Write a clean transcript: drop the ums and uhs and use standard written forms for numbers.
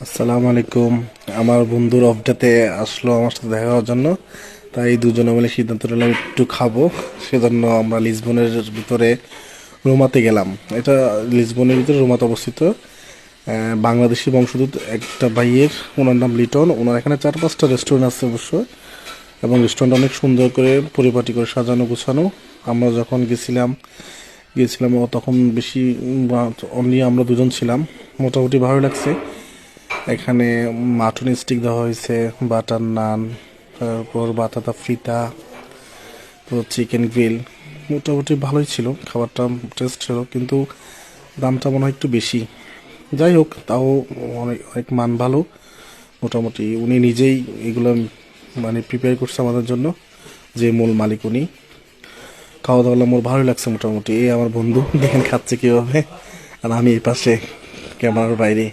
আসসালামু আলাইকুম। আমার বন্ধুর অফডেতে আসলো আমার সাথে দেখা করার জন্য। তাই দুজনে মিলে সিদ্ধান্ত নিলাম একটু খাবো। সেজন্য আমরা লিসবনের ভিতরে রোমাতে গেলাম। এটা লিসবনের ভিতরে রোমাতে অবস্থিত। বাংলাদেশি বংশোদ্ভূত একটা ভাইয়ের, ওনার নাম লিটন। ওনার এখানে 4-5টা রেস্টুরেন্ট আছে অবশ্য, এবং রেস্টুরেন্ট অনেক সুন্দর করে পরিপাটি করে সাজানো গোছানো। আমরা যখন গিয়েছিলাম ও তখন বেশি অনলি আমরা দুজন ছিলাম। মোটামুটি ভালো লাগছে। এখানে মাটন স্টিক দেওয়া হয়েছে, বাটার নান, তারপর বাটাতা ফ্রিতা, তো চিকেন গ্রিল। মোটামুটি ভালোই ছিল খাবারটা, টেস্ট ছিল, কিন্তু দামটা মনে হয় একটু বেশি। যাই হোক, তাও অনেক অনেক মান ভালো। মোটামুটি উনি নিজেই এগুলো মানে প্রিপেয়ার করছে আমাদের জন্য, যে মূল মালিক উনি। খাওয়া দাওয়া আমার ভালোই লাগছে মোটামুটি। এই আমার বন্ধু দেখেন খাচ্ছে কীভাবে, আর আমি এই পাশে ক্যামেরার বাইরে।